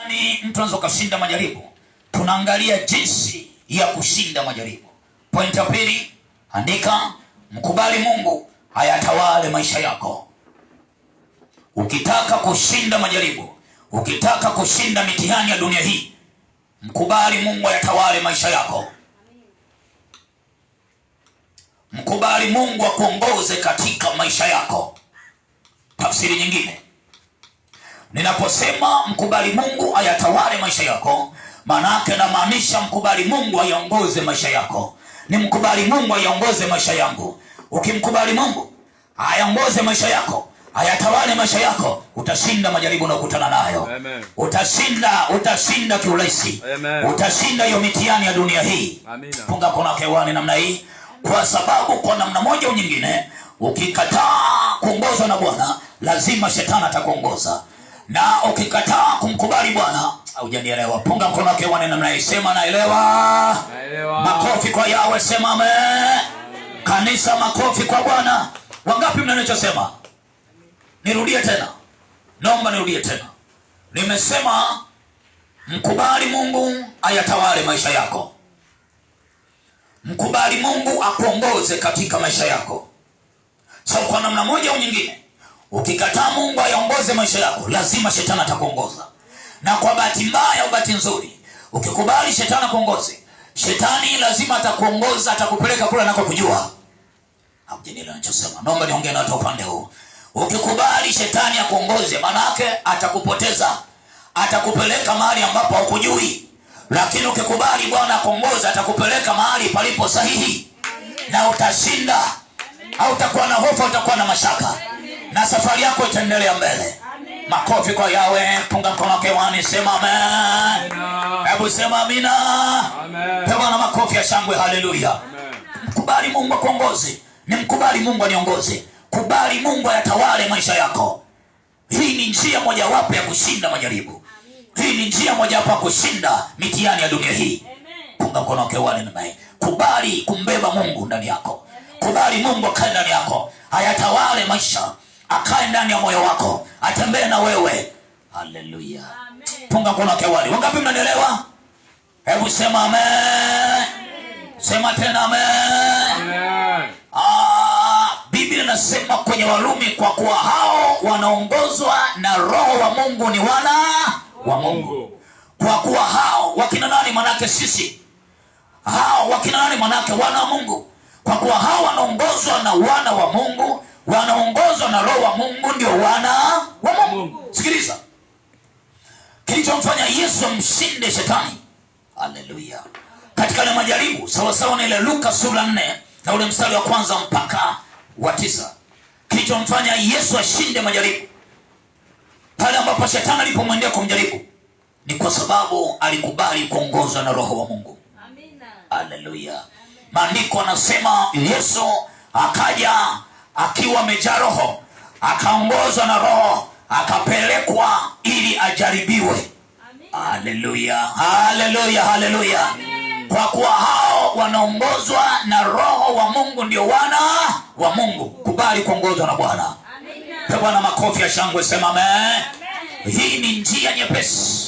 Ni mtu anaweza kushinda majaribu. Tunaangalia jinsi ya kushinda majaribu. Point ya pili, andika, mkubali Mungu ayatawale maisha yako. Ukitaka kushinda majaribu, ukitaka kushinda mitihani ya dunia hii, mkubali Mungu ayatawale maisha yako. Mkubali Mungu akuongoze katika maisha yako. Tafsiri nyingine, ninaposema mkubali Mungu ayatawale maisha yako, maana yake namaanisha mkubali Mungu aiongoze maisha yako. Ni mkubali Mungu aiongoze maisha yangu. Ukimkubali Mungu aiongoze maisha yako, ayatawale maisha yako, utashinda majaribu na kukutana nayo. Amen. Utashinda kiurahisi. Utashinda hiyo mitihani ya dunia hii. Amina. Punga mkono wake wani namna hii, kwa sababu kwa namna moja au nyingine ukikataa kuongozwa na Bwana, lazima shetani atakuongoza. Na ukikataa kumkubali Bwana, hujanielewa. Punga mkono wake wani namna hii, sema naelewa. Makofi kwa Yahweh, sema amen. Kanisa, makofi kwa Bwana. Wangapi mnanachosema? Nirudie tena. Naomba nirudie tena. Nimesema mkubali Mungu ayatawale maisha yako. Mkubali Mungu akuongoze katika maisha yako. So kwa namna moja au nyingine, ukikataa Mungu aiongoze maisha yako, lazima shetani atakuongoza. Na kwa bahati mbaya au bahati nzuri, ukikubali shetani akuongoze, shetani lazima atakuongoza, atakupeleka kule anakokujua. Hamjanielewa ninachosema? Naomba niongee na watu upande huu. Ukikubali shetani akuongoze, maana yake atakupoteza, atakupeleka mahali ambapo hukujui. Lakini ukikubali Bwana akuongoza, atakupeleka mahali palipo sahihi. Na utashinda. Hautakuwa na hofu, utakuwa na mashaka. Na safari yako itaendelea mbele. Makofi kwa Yahweh. Punga mkono wake wani, sema amen. Hebu sema amina. Amen. Pewa na makofi ya shangwe, haleluya. Mkubali Mungu akuongoze. Ni mkubali Mungu aniongoze. Kubali Mungu ayatawale maisha yako. Hii ni njia moja wapo ya kushinda majaribu. Hii ni njia moja wapo ya kushinda mitihani ya dunia hii. Punga mkono wake wale na mai. Kubali kumbeba Mungu ndani yako. Kubali Mungu akae ndani yako. Ayatawale maisha. Akae ndani ya moyo wako. Atembee na wewe. Haleluya. Punga mkono wake wale. Wangapi mnanielewa? Hebu sema amen. Sema tena amen. Biblia inasema kwenye Warumi, kwa kuwa hao wanaongozwa na Roho wa Mungu ni wana wa Mungu. Kwa kuwa hao, wakina nani? Manake sisi. Hao wakina nani? Manake wana wa Mungu. Kwa kuwa hao wanaongozwa na wana wa Mungu, wanaongozwa na Roho wa Mungu, ndio wana wa Mungu. Sikiliza, kilichomfanya Yesu mshinde shetani, haleluya, katika ile majaribu, sawa sawa na ile Luka sura 4 na ule mstari wa kwanza mpaka wa 9. Kilichomfanya Yesu ashinde majaribu pale ambapo shetani alipomwendea kumjaribu, ni kwa sababu alikubali kuongozwa na Roho wa Mungu. Amina. Haleluya. Maandiko yanasema Yesu akaja akiwa amejaa Roho, akaongozwa na Roho, akapelekwa ili ajaribiwe. Haleluya. Haleluya. Haleluya. Kwa kuwa hao wanaongozwa na Roho wa Mungu ndio wana wa Mungu. Kubali kuongozwa na Bwana. Amina. Bwana makofi ya shangwe, sema amen. Hii ni njia nyepesi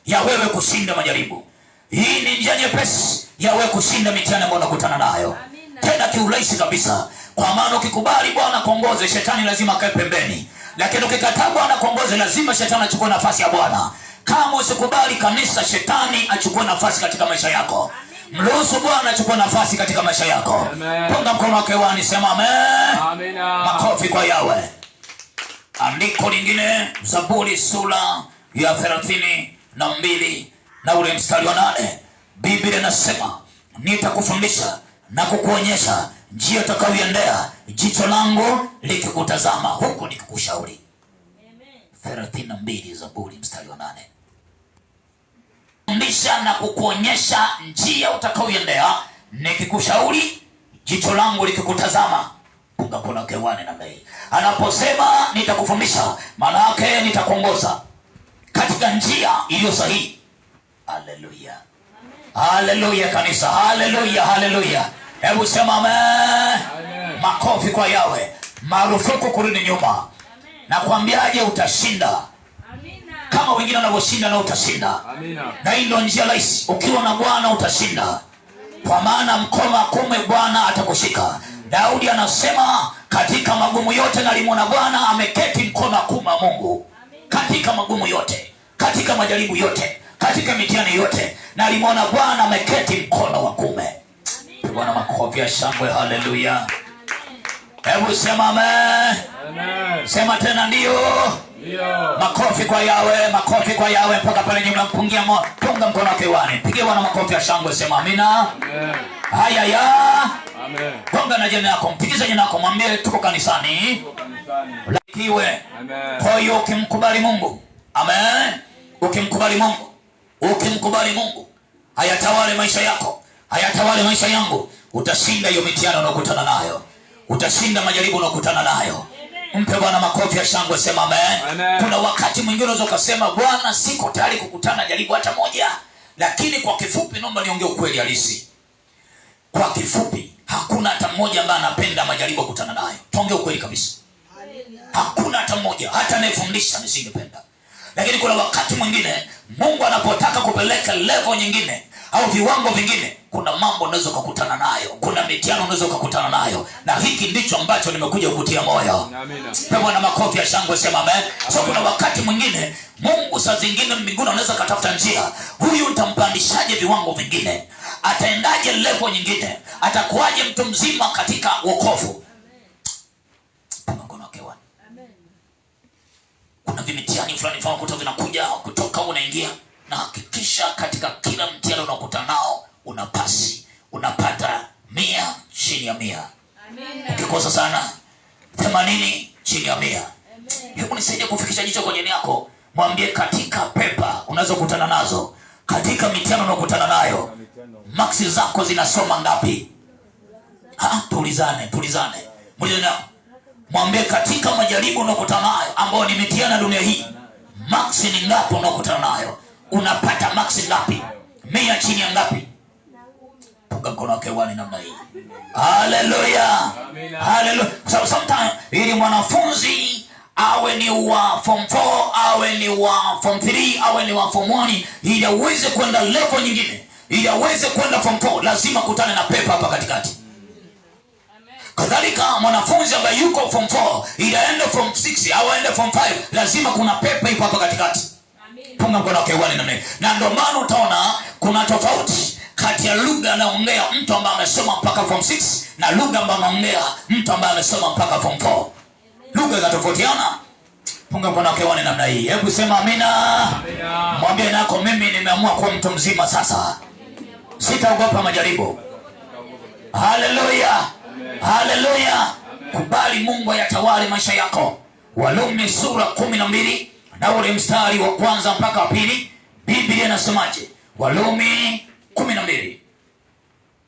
ya wewe kushinda majaribu. Hii ni njia nyepesi ya wewe kushinda mitihani ambayo unakutana nayo. Tena kiurahisi kabisa. Kwa maana ukikubali Bwana kuongoze, shetani lazima akae pembeni. Lakini ukikataa Bwana kuongoze, lazima shetani achukue nafasi ya Bwana. Kama usikubali kanisa, shetani achukue nafasi katika maisha yako. Mruhusu Bwana achukue nafasi katika maisha yako. Punga mkono wake wani, sema amen. Amina. Makofi kwa Yahweh. Andiko lingine, Zaburi sura ya 32 na ule mstari wa 8. Biblia inasema, nitakufundisha na kukuonyesha njia utakayoiendea, jicho langu likikutazama huku nikikushauri. Amen. 32 Zaburi mstari wa 8. Fundisha na kukuonyesha njia utakayoiendea, nikikushauri, jicho langu likikutazama. Punga mkono kewani namna hii. Anaposema nitakufundisha, maana yake nitakuongoza katika njia iliyo sahihi. Haleluya. Haleluya kanisa. Haleluya. Haleluya. Hebu sema amen. Makofi kwa Yahweh. Marufuku kurudi nyuma. Nakwambiaje, utashinda. Amina. kama wengine wanavyoshinda na utashinda. Amina. Na hii ndio njia rahisi. Ukiwa na Bwana utashinda, kwa maana mkono wa kuume Bwana atakushika. Daudi anasema katika magumu yote nalimwona Bwana ameketi mkono wa kuume wa Mungu. Katika magumu yote, katika majaribu yote, katika mitihani yote, nalimwona Bwana ameketi mkono wa kuume. Bwana makofi ya shangwe. Haleluya. Hebu sema amen. Amen. Sema tena ndio. Ndio. Makofi kwa Yawe, makofi kwa Yawe mpaka pale nyuma mpungia punga mkono wake wani. Pigie Bwana makofi ya shangwe, sema amina. Amen. Haya ya. Amen. Gonga na jina yako, mpigize jina yako, mwambie tuko kanisani. Tuko kanisani. Lakiwe. Amen. Kwa hiyo ukimkubali Mungu. Amen. Ukimkubali Mungu. Ukimkubali Mungu, hayatawale maisha yako, hayatawale maisha yangu. Utashinda hiyo mitihani unayokutana nayo. Utashinda majaribu unayokutana nayo. Mpe Bwana makofi ya shangwe, sema amen. Amen. Kuna wakati mwingine unaweza kusema Bwana, siko tayari kukutana jaribu hata moja. Lakini kwa kifupi naomba niongee ukweli halisi. Kwa kifupi, hakuna hata mmoja ambaye anapenda majaribu kukutana nayo. Tuongee ukweli kabisa. Hakuna hata mmoja, hata anayefundisha nisingependa. Lakini kuna wakati mwingine Mungu anapotaka kupeleka level nyingine au viwango vingine, kuna mambo unaweza kukutana nayo, kuna mitihani unaweza kukutana nayo, na hiki ndicho ambacho nimekuja kukutia moyo. Amina. Bwana makofi ya shangwe, sema amen. So kuna wakati mwingine Mungu saa zingine mbinguni anaweza katafuta njia, huyu nitampandishaje viwango vingine, ataendaje level nyingine, atakuwaje mtu mzima katika wokovu. Kuna vimitiani fulani kutoka vinakuja kutoka unaingia, na hakikisha katika kila mtihani unakutana nao unapasi, unapata 100 chini ya 100. Amen. Ukikosa sana 80 chini ya 100. Hebu nisaidie kufikisha jicho kwenye yako, mwambie katika pepa unaweza kukutana nazo, katika mitihani unakutana nayo, maksi zako zinasoma ngapi? Tulizane. Mwambie katika majaribu unakutana nayo ambao ni mitihani ya dunia hii, maksi ni ngapi unakutana nayo? Unapata maksi ngapi? 100 chini ya ngapi? Punga mkono wake wani namna hii. Haleluya. Haleluya. So sometimes ili mwanafunzi awe ni wa form 4, awe ni wa form 3, awe ni wa form 1, ili aweze kwenda level nyingine, ili aweze kwenda form 4, lazima kutane na pepa hapa katikati. Kadhalika mwanafunzi ambaye yuko form 4 ili aende form 6 au aende form 5, lazima kuna pepa ipo hapa katikati. Amen. Punga mkono wake wani na mimi. Na ndio maana utaona kuna tofauti kati ya lugha anaongea mtu ambaye amesoma mpaka form 6 na lugha ambayo anaongea mtu ambaye amesoma mpaka form 4. Lugha zinatofautiana. Punga mkono wake wani namna hii. Hebu sema amina. Amina. Mwambie nako mimi nimeamua kuwa mtu mzima sasa. Sitaogopa majaribu. Haleluya. Haleluya. Kubali Mungu ayatawale maisha yako. Warumi sura 12 na ule mstari wa kwanza mpaka wa pili, Biblia inasemaje? Warumi 12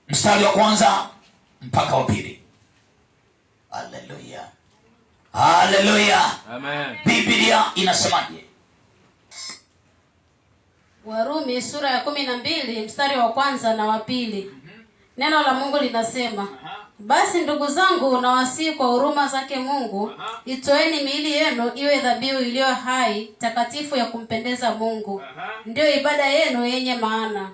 mstari wa kwanza mpaka wa pili. Haleluya. Haleluya. Amen. Biblia inasemaje? Warumi sura ya 12 mstari wa kwanza na wa pili. Neno la Mungu linasema, basi ndugu zangu nawasihi kwa huruma zake Mungu, itoeni miili yenu iwe dhabihu iliyo hai, takatifu, ya kumpendeza Mungu, ndio ibada yenu yenye maana.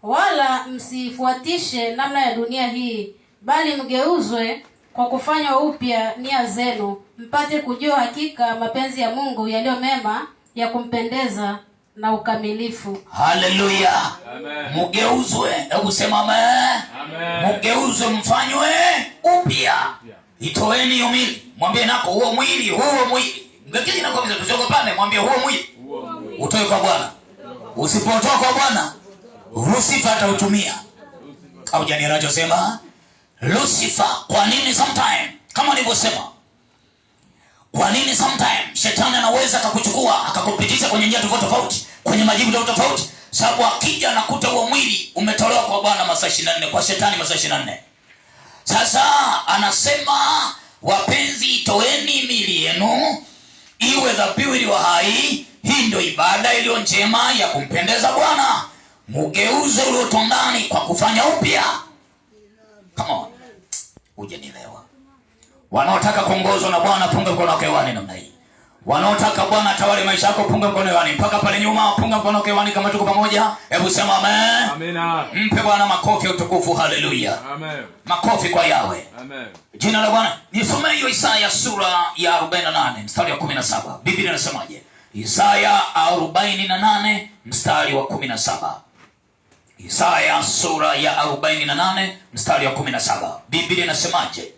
Wala msifuatishe namna ya dunia hii, bali mgeuzwe kwa kufanywa upya nia zenu, mpate kujua hakika mapenzi ya Mungu yaliyo mema, ya kumpendeza na ukamilifu. Haleluya. Mugeuzwe. Hebu sema amen. Mugeuzwe, mfanywe upya. Itoeni hiyo mwili. Mwambie nako huo mwili. Ngekiji nako biza tusiogopane, mwambie huo mwili utoe kwa Bwana. Usipotoka kwa Bwana, Lucifer atautumia. Au jani anachosema Lucifer. Kwa nini sometime? Kama nilivyosema, kwa nini sometime shetani anaweza akakuchukua akakupitisha kwenye njia tofauti, kwenye majibu tofauti? Sababu akija nakuta huo mwili umetolewa kwa Bwana masaa 24, kwa shetani masaa 24. Sasa anasema, wapenzi, toeni miili yenu iwe dhabihu iliyo hai, hii ndio ibada iliyo njema ya kumpendeza Bwana. Mugeuze ulioto ndani kwa kufanya upya. Come on. Hujanielewa. Wanaotaka kuongozwa na Bwana punga mkono wake wani namna hii. Wanaotaka Bwana atawale maisha yako, punga mkono hewani. Mpaka pale nyuma, punga mkono hewani kama tuko pamoja. Hebu sema amen. Amina. Mpe Bwana makofi ya utukufu. Haleluya. Amen. Makofi kwa Yawe. Amen. Jina la Bwana. Nisomee hiyo Isaya sura ya 48 mstari wa 17. Biblia inasemaje? Isaya 48 mstari wa 17. Isaya sura ya 48 mstari wa 17. Biblia inasemaje?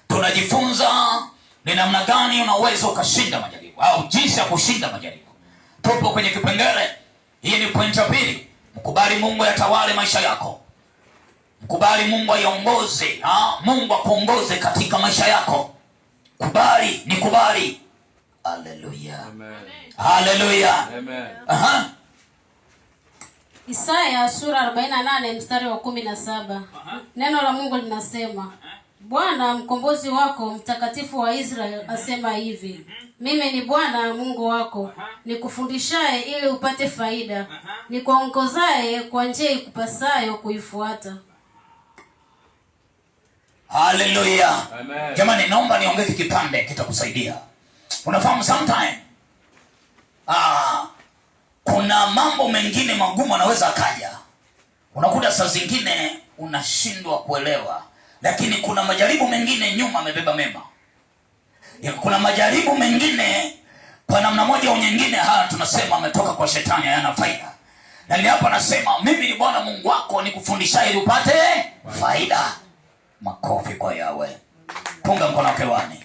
Tunajifunza ni namna gani unaweza ukashinda majaribu, au jinsi ya kushinda majaribu. Tupo kwenye kipengele, hii ni point ya pili. Mkubali Mungu atawale maisha yako. Mkubali Mungu aiongoze, Mungu akuongoze katika maisha yako. Kubali, ni kubali. Haleluya. Amen. Haleluya. Amen. Isaya sura 48 mstari wa 17. Neno la Mungu linasema, Bwana mkombozi wako, mtakatifu wa Israeli asema hivi, mimi ni Bwana Mungu wako, nikufundishaye ili upate faida, nikuongozaye kwa njia ikupasayo kuifuata. Haleluya. Amen. Jamani, naomba niongeze kipande kitakusaidia. Unafahamu sometime kuna mambo mengine magumu anaweza akaja. Unakuta saa zingine unashindwa kuelewa, lakini kuna majaribu mengine nyuma amebeba mema. Kuna majaribu mengine kwa namna moja au nyingine tunasema ametoka kwa shetani, hayana faida. Na ni hapa anasema mimi ni Bwana Mungu wako, nikufundisha ili upate faida. Makofi kwa Yawe. Punga mkono wake wani.